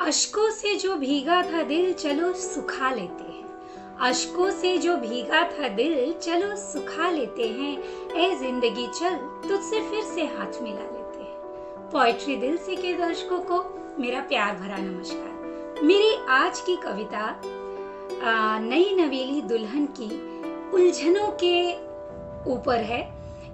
अश्कों से जो भीगा था दिल चलो सुखा लेते हैं। अश्कों से जो भीगा था दिल चलो सुखा लेते हैं। ए जिंदगी चल तुझसे फिर से हाथ मिला लेते हैं। पोएट्री दिल से के दर्शकों को मेरा प्यार भरा नमस्कार। मेरी आज की कविता नई नवेली दुल्हन की उलझनों के ऊपर है,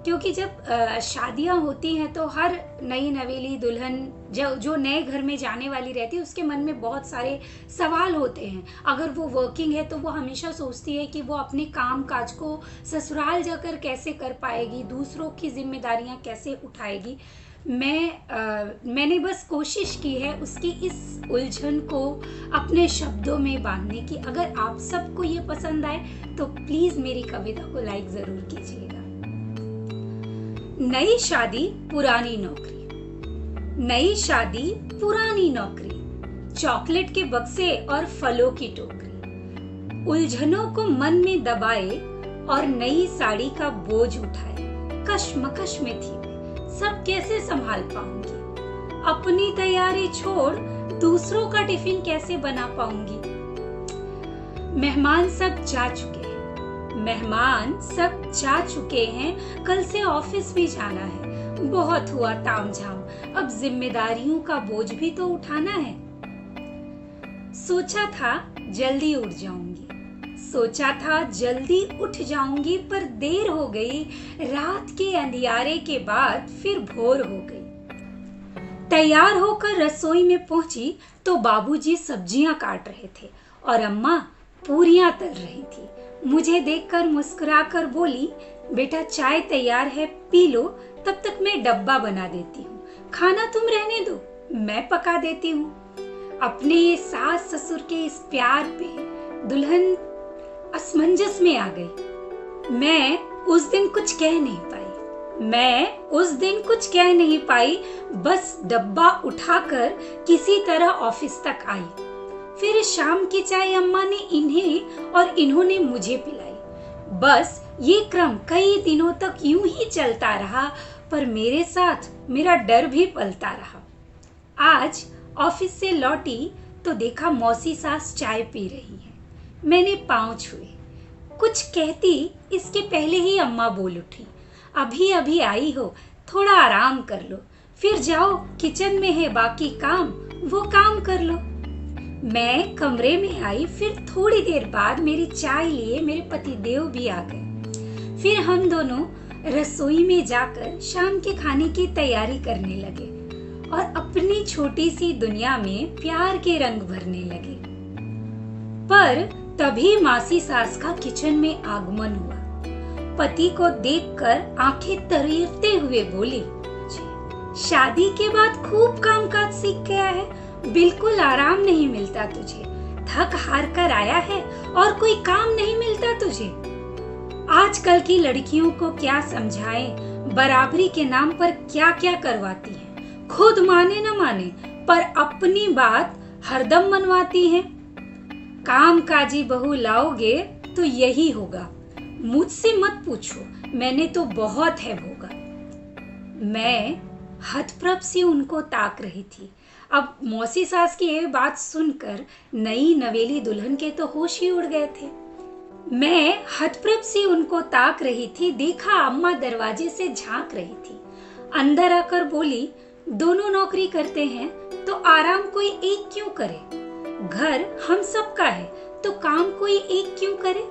क्योंकि जब शादियां होती हैं तो हर नई नवेली दुल्हन जो नए घर में जाने वाली रहती है उसके मन में बहुत सारे सवाल होते हैं। अगर वो वर्किंग है तो वो हमेशा सोचती है कि वो अपने काम काज को ससुराल जाकर कैसे कर पाएगी, दूसरों की जिम्मेदारियां कैसे उठाएगी। मैंने बस कोशिश की है उसकी इस उलझन को अपने शब्दों में बांधने की। अगर आप सबको ये पसंद आए तो प्लीज मेरी कविता को लाइक जरूर कीजिएगा। नई शादी पुरानी नौकरी, नई शादी पुरानी नौकरी, चॉकलेट के बक्से और फलों की टोकरी, उलझनों को मन में दबाए और नई साड़ी का बोझ उठाए। कश्मकश में थी मैं, सब कैसे संभाल पाऊंगी, अपनी तैयारी छोड़ दूसरों का टिफिन कैसे बना पाऊंगी। मेहमान सब जा चुके हैं, मेहमान सब जा चुके हैं, कल से ऑफिस भी जाना है। बहुत हुआ तामझाम, अब जिम्मेदारियों का बोझ भी तो उठाना है। सोचा था जल्दी उठ जाऊंगी, सोचा था जल्दी उठ जाऊंगी, पर देर हो गई। रात के अंधियारे के बाद फिर भोर हो गई। तैयार होकर रसोई में पहुंची तो बाबूजी सब्जियां काट रहे थे और अम्मा पूरियां तल रही थी। मुझे देखकर मुस्कुराकर बोली, बेटा चाय तैयार है, पी लो, तब तक मैं डब्बा बना देती हूँ। खाना तुम रहने दो, मैं पका देती हूँ। अपने सास ससुर के इस प्यार पे दुल्हन असमंजस में आ गई। मैं उस दिन कुछ कह नहीं पाई, बस डब्बा उठाकर किसी तरह ऑफिस तक आई। फिर शाम की चाय अम्मा ने इन्हें और इन्होंने मुझे पिलाई। बस ये क्रम कई दिनों तक यूं ही चलता रहा, पर मेरे साथ मेरा डर भी पलता रहा। आज ऑफिस से लौटी तो देखा मौसी सास चाय पी रही है। मैंने पांव छुए, कुछ कहती इसके पहले ही अम्मा बोल उठी, अभी अभी आई हो, थोड़ा आराम कर लो, फिर जाओ किचन में है बाकी काम, वो काम कर लो। मैं कमरे में आई, फिर थोड़ी देर बाद मेरी चाय लिए मेरे पतिदेव भी आ गए। फिर हम दोनों रसोई में जाकर शाम के खाने की तैयारी करने लगे और अपनी छोटी सी दुनिया में प्यार के रंग भरने लगे। पर तभी मासी सास का किचन में आगमन हुआ। पति को देखकर आंखें तरीरते हुए बोली, शादी के बाद खूब कामकाज सीख गया है, बिल्कुल आराम नहीं मिलता तुझे, थक हार कर आया है और कोई काम नहीं मिलता तुझे। आजकल की लड़कियों को क्या समझाएं, बराबरी के नाम पर क्या क्या करवाती हैं, खुद माने न माने पर अपनी बात हरदम मनवाती हैं। काम काजी बहू लाओगे तो यही होगा, मुझसे मत पूछो, मैंने तो बहुत है भोगा। मैं हतप्रभ सी उनको ताक रही थी। अब मौसी सास की ये बात सुनकर नई नवेली दुल्हन के तो होश ही उड़ गए थे। मैं हतप्रभ सी उनको ताक रही थी, देखा अम्मा दरवाजे से झांक रही थी। अंदर आकर बोली, दोनों नौकरी करते हैं तो आराम कोई एक क्यों करे, घर हम सबका है तो काम कोई एक क्यों करे।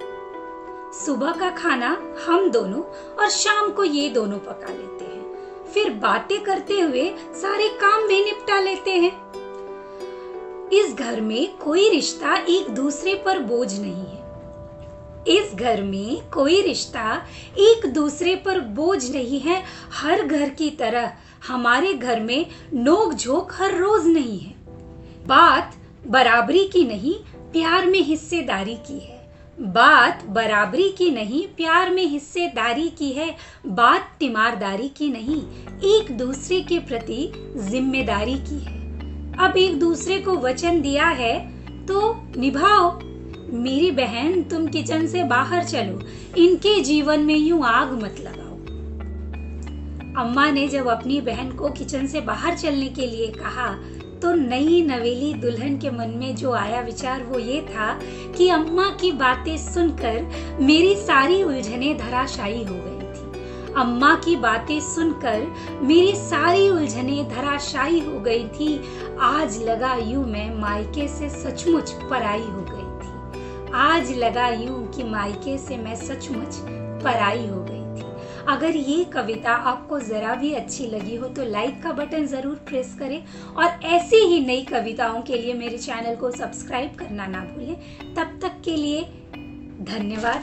सुबह का खाना हम दोनों और शाम को ये दोनों पका लेते हैं, फिर बातें करते हुए सारे काम भी निपटा लेते हैं। इस घर में कोई रिश्ता एक दूसरे पर बोझ नहीं है, इस घर में कोई रिश्ता एक दूसरे पर बोझ नहीं है। हर घर की तरह हमारे घर में नोक झोंक हर रोज नहीं है। बात बराबरी की नहीं, प्यार में हिस्सेदारी की है। बात बराबरी की नहीं, प्यार में हिस्सेदारी की है। बात तीमारदारी की नहीं, एक दूसरे के प्रति जिम्मेदारी की है। अब एक दूसरे को वचन दिया है तो निभाओ। मेरी बहन तुम किचन से बाहर चलो, इनके जीवन में यूं आग मत लगाओ। अम्मा ने जब अपनी बहन को किचन से बाहर चलने के लिए कहा तो नई नवेली दुल्हन के मन में जो आया विचार वो ये था कि अम्मा की बातें सुनकर मेरी सारी उलझनें धराशायी हो गई थी। अम्मा की बातें सुनकर मेरी सारी उलझनें धराशायी हो गई थी। आज लगा यूं मैं मायके से सचमुच पराई हो गई थी। आज लगा यूं कि मायके से मैं सचमुच पराई हो गई थी। अगर ये कविता आपको जरा भी अच्छी लगी हो तो लाइक का बटन जरूर प्रेस करें और ऐसी ही नई कविताओं के लिए मेरे चैनल को सब्सक्राइब करना ना भूलें। तब तक के लिए धन्यवाद।